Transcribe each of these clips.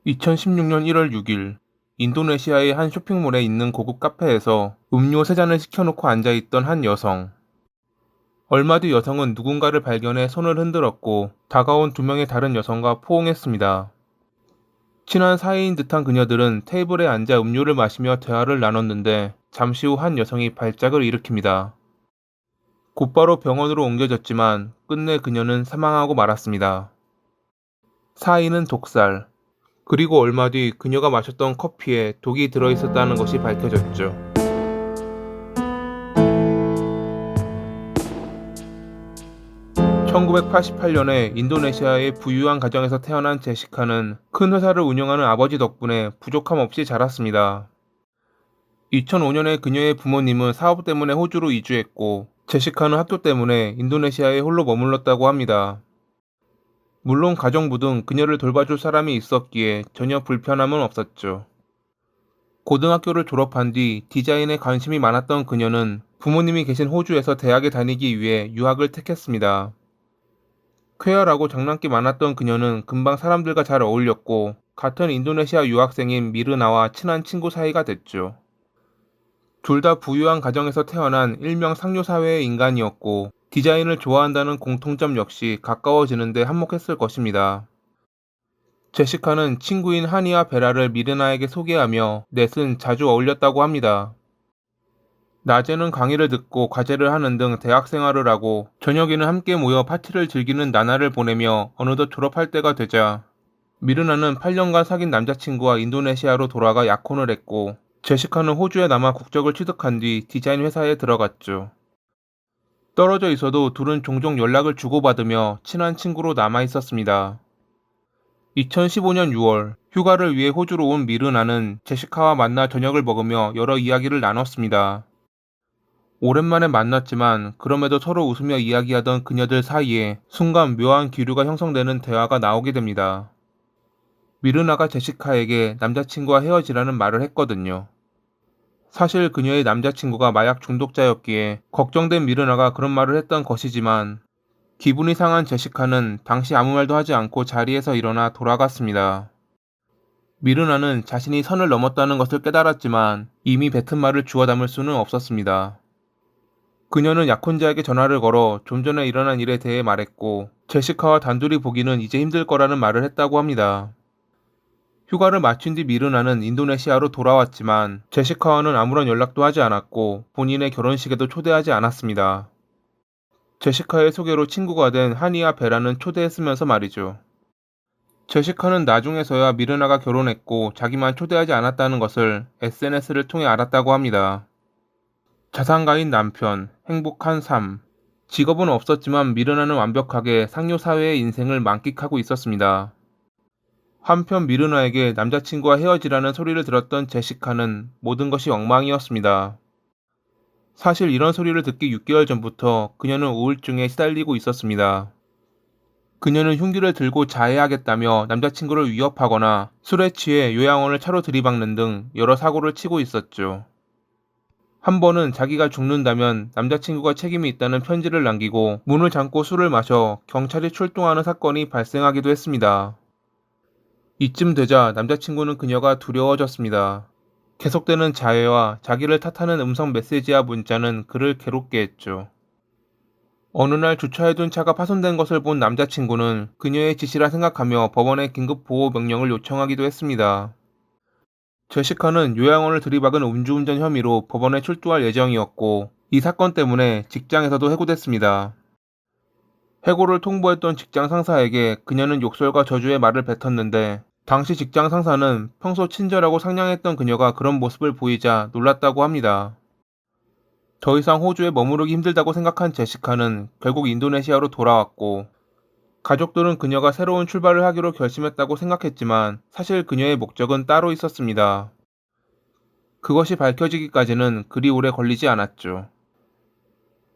2016년 1월 6일, 인도네시아의 한 쇼핑몰에 있는 고급 카페에서 음료 세 잔을 시켜놓고 앉아있던 한 여성. 얼마 뒤 여성은 누군가를 발견해 손을 흔들었고 다가온 두 명의 다른 여성과 포옹했습니다. 친한 사이인 듯한 그녀들은 테이블에 앉아 음료를 마시며 대화를 나눴는데 잠시 후 한 여성이 발작을 일으킵니다. 곧바로 병원으로 옮겨졌지만 끝내 그녀는 사망하고 말았습니다. 사인은 독살, 그리고 얼마 뒤 그녀가 마셨던 커피에 독이 들어있었다는 것이 밝혀졌죠. 1988년에 인도네시아의 부유한 가정에서 태어난 제시카는 큰 회사를 운영하는 아버지 덕분에 부족함 없이 자랐습니다. 2005년에 그녀의 부모님은 사업 때문에 호주로 이주했고, 제시카는 학교 때문에 인도네시아에 홀로 머물렀다고 합니다. 물론 가정부 등 그녀를 돌봐줄 사람이 있었기에 전혀 불편함은 없었죠. 고등학교를 졸업한 뒤 디자인에 관심이 많았던 그녀는 부모님이 계신 호주에서 대학에 다니기 위해 유학을 택했습니다. 쾌활하고 장난기 많았던 그녀는 금방 사람들과 잘 어울렸고 같은 인도네시아 유학생인 미르나와 친한 친구 사이가 됐죠. 둘 다 부유한 가정에서 태어난 일명 상류 사회의 인간이었고 디자인을 좋아한다는 공통점 역시 가까워지는데 한몫했을 것입니다. 제시카는 친구인 하니와 베라를 미르나에게 소개하며 넷은 자주 어울렸다고 합니다. 낮에는 강의를 듣고 과제를 하는 등 대학 생활을 하고 저녁에는 함께 모여 파티를 즐기는 나날을 보내며 어느덧 졸업할 때가 되자 미르나는 8년간 사귄 남자친구와 인도네시아로 돌아가 약혼을 했고 제시카는 호주에 남아 국적을 취득한 뒤 디자인 회사에 들어갔죠. 떨어져 있어도 둘은 종종 연락을 주고받으며 친한 친구로 남아 있었습니다. 2015년 6월, 휴가를 위해 호주로 온 미르나는 제시카와 만나 저녁을 먹으며 여러 이야기를 나눴습니다. 오랜만에 만났지만 그럼에도 서로 웃으며 이야기하던 그녀들 사이에 순간 묘한 기류가 형성되는 대화가 나오게 됩니다. 미르나가 제시카에게 남자친구와 헤어지라는 말을 했거든요. 사실 그녀의 남자친구가 마약 중독자였기에 걱정된 미르나가 그런 말을 했던 것이지만 기분이 상한 제시카는 당시 아무 말도 하지 않고 자리에서 일어나 돌아갔습니다. 미르나는 자신이 선을 넘었다는 것을 깨달았지만 이미 뱉은 말을 주워 담을 수는 없었습니다. 그녀는 약혼자에게 전화를 걸어 좀 전에 일어난 일에 대해 말했고 제시카와 단둘이 보기는 이제 힘들 거라는 말을 했다고 합니다. 휴가를 마친 뒤 미르나는 인도네시아로 돌아왔지만 제시카와는 아무런 연락도 하지 않았고 본인의 결혼식에도 초대하지 않았습니다. 제시카의 소개로 친구가 된 하니와 베라는 초대했으면서 말이죠. 제시카는 나중에서야 미르나가 결혼했고 자기만 초대하지 않았다는 것을 SNS를 통해 알았다고 합니다. 자산가인 남편, 행복한 삶. 직업은 없었지만 미르나는 완벽하게 상류 사회의 인생을 만끽하고 있었습니다. 한편 미르나에게 남자친구와 헤어지라는 소리를 들었던 제시카는 모든 것이 엉망이었습니다. 사실 이런 소리를 듣기 6개월 전부터 그녀는 우울증에 시달리고 있었습니다. 그녀는 흉기를 들고 자해하겠다며 남자친구를 위협하거나 술에 취해 요양원을 차로 들이박는 등 여러 사고를 치고 있었죠. 한 번은 자기가 죽는다면 남자친구가 책임이 있다는 편지를 남기고 문을 잠고 술을 마셔 경찰이 출동하는 사건이 발생하기도 했습니다. 이쯤 되자 남자친구는 그녀가 두려워졌습니다. 계속되는 자해와 자기를 탓하는 음성 메시지와 문자는 그를 괴롭게 했죠. 어느 날 주차해둔 차가 파손된 것을 본 남자친구는 그녀의 짓이라 생각하며 법원에 긴급 보호 명령을 요청하기도 했습니다. 제시카는 요양원을 들이박은 음주운전 혐의로 법원에 출두할 예정이었고 이 사건 때문에 직장에서도 해고됐습니다. 해고를 통보했던 직장 상사에게 그녀는 욕설과 저주의 말을 뱉었는데 당시 직장 상사는 평소 친절하고 상냥했던 그녀가 그런 모습을 보이자 놀랐다고 합니다. 더 이상 호주에 머무르기 힘들다고 생각한 제시카는 결국 인도네시아로 돌아왔고 가족들은 그녀가 새로운 출발을 하기로 결심했다고 생각했지만 사실 그녀의 목적은 따로 있었습니다. 그것이 밝혀지기까지는 그리 오래 걸리지 않았죠.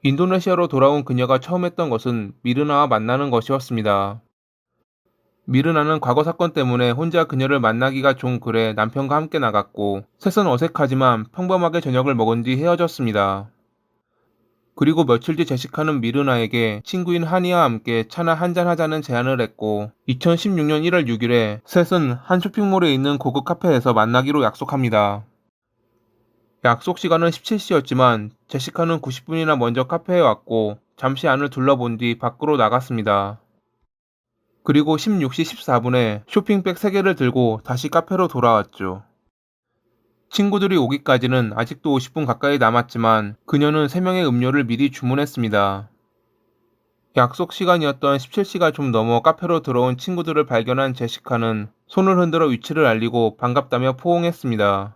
인도네시아로 돌아온 그녀가 처음 했던 것은 미르나와 만나는 것이었습니다. 미르나는 과거 사건 때문에 혼자 그녀를 만나기가 좀 그래 남편과 함께 나갔고 셋은 어색하지만 평범하게 저녁을 먹은 뒤 헤어졌습니다. 그리고 며칠 뒤 제시카는 미르나에게 친구인 하니와 함께 차나 한잔하자는 제안을 했고 2016년 1월 6일에 셋은 한 쇼핑몰에 있는 고급 카페에서 만나기로 약속합니다. 약속 시간은 17시였지만 제시카는 90분이나 먼저 카페에 왔고 잠시 안을 둘러본 뒤 밖으로 나갔습니다. 그리고 16시 14분에 쇼핑백 3개를 들고 다시 카페로 돌아왔죠. 친구들이 오기까지는 아직도 50분 가까이 남았지만 그녀는 3명의 음료를 미리 주문했습니다. 약속 시간이었던 17시가 좀 넘어 카페로 들어온 친구들을 발견한 제시카는 손을 흔들어 위치를 알리고 반갑다며 포옹했습니다.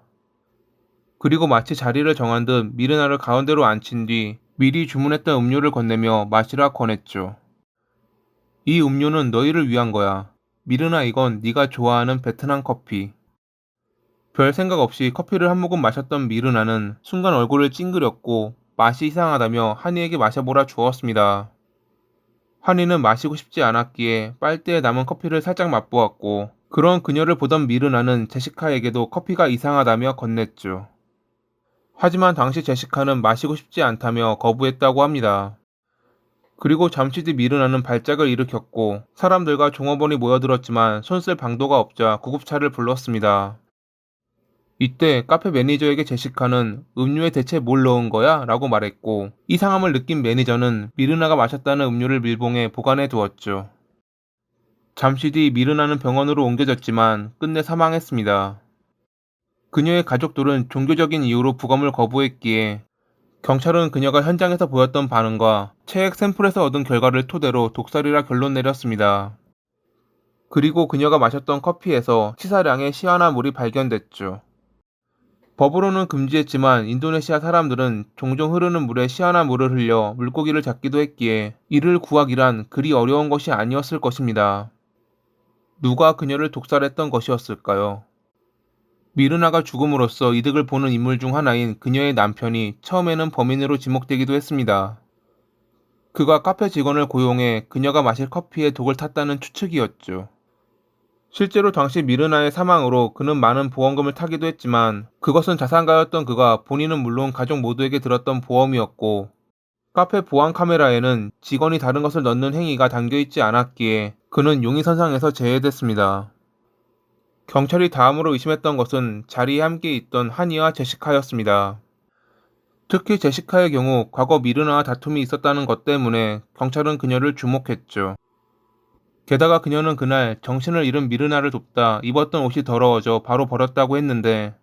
그리고 마치 자리를 정한 듯 미르나를 가운데로 앉힌 뒤 미리 주문했던 음료를 건네며 마시라 권했죠. 이 음료는 너희를 위한 거야. 미르나, 이건 네가 좋아하는 베트남 커피. 별 생각 없이 커피를 한 모금 마셨던 미르나는 순간 얼굴을 찡그렸고 맛이 이상하다며 한이에게 마셔보라 주었습니다. 한이는 마시고 싶지 않았기에 빨대에 남은 커피를 살짝 맛보았고 그런 그녀를 보던 미르나는 제시카에게도 커피가 이상하다며 건넸죠. 하지만 당시 제시카는 마시고 싶지 않다며 거부했다고 합니다. 그리고 잠시 뒤 미르나는 발작을 일으켰고 사람들과 종업원이 모여들었지만 손쓸 방도가 없자 구급차를 불렀습니다. 이때 카페 매니저에게 제시카는 음료에 대체 뭘 넣은 거야? 라고 말했고 이상함을 느낀 매니저는 미르나가 마셨다는 음료를 밀봉해 보관해 두었죠. 잠시 뒤 미르나는 병원으로 옮겨졌지만 끝내 사망했습니다. 그녀의 가족들은 종교적인 이유로 부검을 거부했기에 경찰은 그녀가 현장에서 보였던 반응과 체액 샘플에서 얻은 결과를 토대로 독살이라 결론 내렸습니다. 그리고 그녀가 마셨던 커피에서 치사량의 시아나 물이 발견됐죠. 법으로는 금지했지만 인도네시아 사람들은 종종 흐르는 물에 시아나 물을 흘려 물고기를 잡기도 했기에 이를 구하기란 그리 어려운 것이 아니었을 것입니다. 누가 그녀를 독살했던 것이었을까요? 미르나가 죽음으로써 이득을 보는 인물 중 하나인 그녀의 남편이 처음에는 범인으로 지목되기도 했습니다. 그가 카페 직원을 고용해 그녀가 마실 커피에 독을 탔다는 추측이었죠. 실제로 당시 미르나의 사망으로 그는 많은 보험금을 타기도 했지만 그것은 자산가였던 그가 본인은 물론 가족 모두에게 들었던 보험이었고 카페 보안 카메라에는 직원이 다른 것을 넣는 행위가 담겨있지 않았기에 그는 용의선상에서 제외됐습니다. 경찰이 다음으로 의심했던 것은 자리에 함께 있던 하니와 제시카였습니다. 특히 제시카의 경우 과거 미르나와 다툼이 있었다는 것 때문에 경찰은 그녀를 주목했죠. 게다가 그녀는 그날 정신을 잃은 미르나를 돕다 입었던 옷이 더러워져 바로 버렸다고 했는데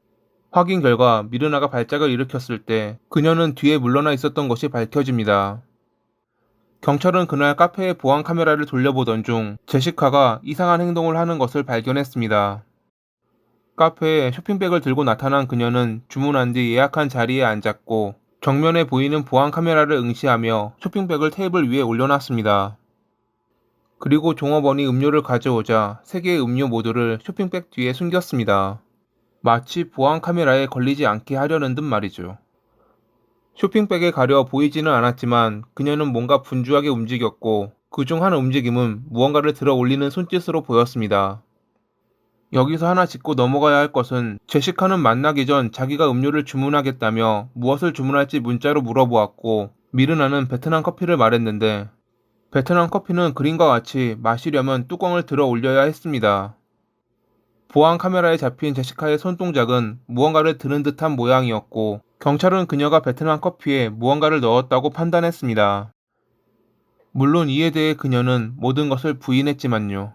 확인 결과 미르나가 발작을 일으켰을 때 그녀는 뒤에 물러나 있었던 것이 밝혀집니다. 경찰은 그날 카페의 보안 카메라를 돌려보던 중 제시카가 이상한 행동을 하는 것을 발견했습니다. 카페에 쇼핑백을 들고 나타난 그녀는 주문한 뒤 예약한 자리에 앉았고 정면에 보이는 보안 카메라를 응시하며 쇼핑백을 테이블 위에 올려놨습니다. 그리고 종업원이 음료를 가져오자 3개의 음료 모두를 쇼핑백 뒤에 숨겼습니다. 마치 보안 카메라에 걸리지 않게 하려는 듯 말이죠. 쇼핑백에 가려 보이지는 않았지만 그녀는 뭔가 분주하게 움직였고 그중 한 움직임은 무언가를 들어 올리는 손짓으로 보였습니다. 여기서 하나 짚고 넘어가야 할 것은 제시카는 만나기 전 자기가 음료를 주문하겠다며 무엇을 주문할지 문자로 물어보았고 미르나는 베트남 커피를 말했는데 베트남 커피는 그림과 같이 마시려면 뚜껑을 들어 올려야 했습니다. 보안 카메라에 잡힌 제시카의 손동작은 무언가를 드는 듯한 모양이었고 경찰은 그녀가 베트남 커피에 무언가를 넣었다고 판단했습니다. 물론 이에 대해 그녀는 모든 것을 부인했지만요.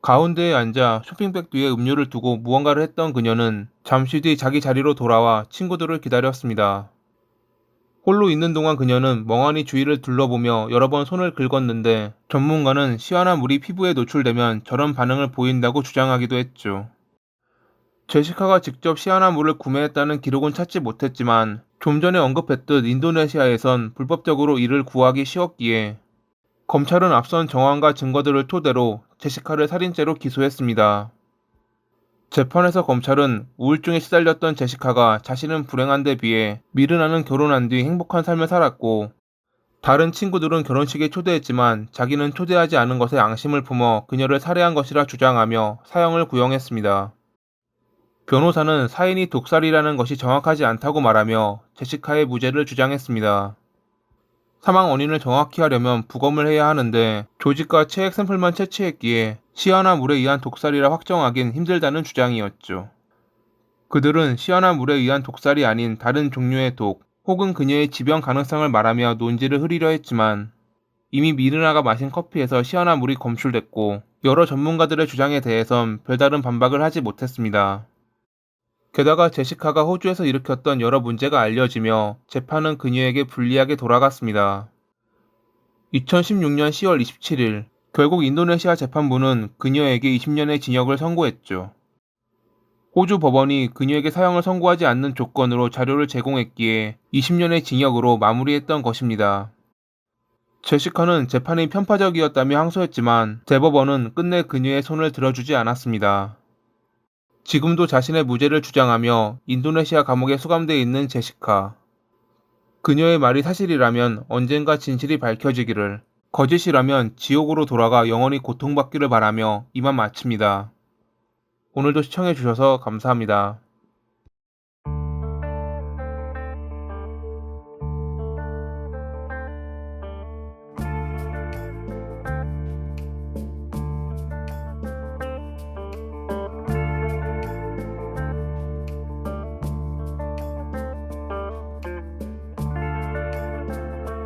가운데에 앉아 쇼핑백 뒤에 음료를 두고 무언가를 했던 그녀는 잠시 뒤 자기 자리로 돌아와 친구들을 기다렸습니다. 홀로 있는 동안 그녀는 멍하니 주위를 둘러보며 여러 번 손을 긁었는데 전문가는 시원한 물이 피부에 노출되면 저런 반응을 보인다고 주장하기도 했죠. 제시카가 직접 시원한 물을 구매했다는 기록은 찾지 못했지만 좀 전에 언급했듯 인도네시아에선 불법적으로 이를 구하기 쉬웠기에 검찰은 앞선 정황과 증거들을 토대로 제시카를 살인죄로 기소했습니다. 재판에서 검찰은 우울증에 시달렸던 제시카가 자신은 불행한 데 비해 미르나는 결혼한 뒤 행복한 삶을 살았고 다른 친구들은 결혼식에 초대했지만 자기는 초대하지 않은 것에 앙심을 품어 그녀를 살해한 것이라 주장하며 사형을 구형했습니다. 변호사는 사인이 독살이라는 것이 정확하지 않다고 말하며 제시카의 무죄를 주장했습니다. 사망 원인을 정확히 하려면 부검을 해야 하는데 조직과 체액 샘플만 채취했기에 시아나 물에 의한 독살이라 확정하긴 힘들다는 주장이었죠. 그들은 시아나 물에 의한 독살이 아닌 다른 종류의 독 혹은 그녀의 지병 가능성을 말하며 논지를 흐리려 했지만 이미 미르나가 마신 커피에서 시아나 물이 검출됐고 여러 전문가들의 주장에 대해선 별다른 반박을 하지 못했습니다. 게다가 제시카가 호주에서 일으켰던 여러 문제가 알려지며 재판은 그녀에게 불리하게 돌아갔습니다. 2016년 10월 27일 결국 인도네시아 재판부는 그녀에게 20년의 징역을 선고했죠. 호주 법원이 그녀에게 사형을 선고하지 않는 조건으로 자료를 제공했기에 20년의 징역으로 마무리했던 것입니다. 제시카는 재판이 편파적이었다며 항소했지만 대법원은 끝내 그녀의 손을 들어주지 않았습니다. 지금도 자신의 무죄를 주장하며 인도네시아 감옥에 수감돼 있는 제시카. 그녀의 말이 사실이라면 언젠가 진실이 밝혀지기를, 거짓이라면 지옥으로 돌아가 영원히 고통받기를 바라며 이만 마칩니다. 오늘도 시청해주셔서 감사합니다.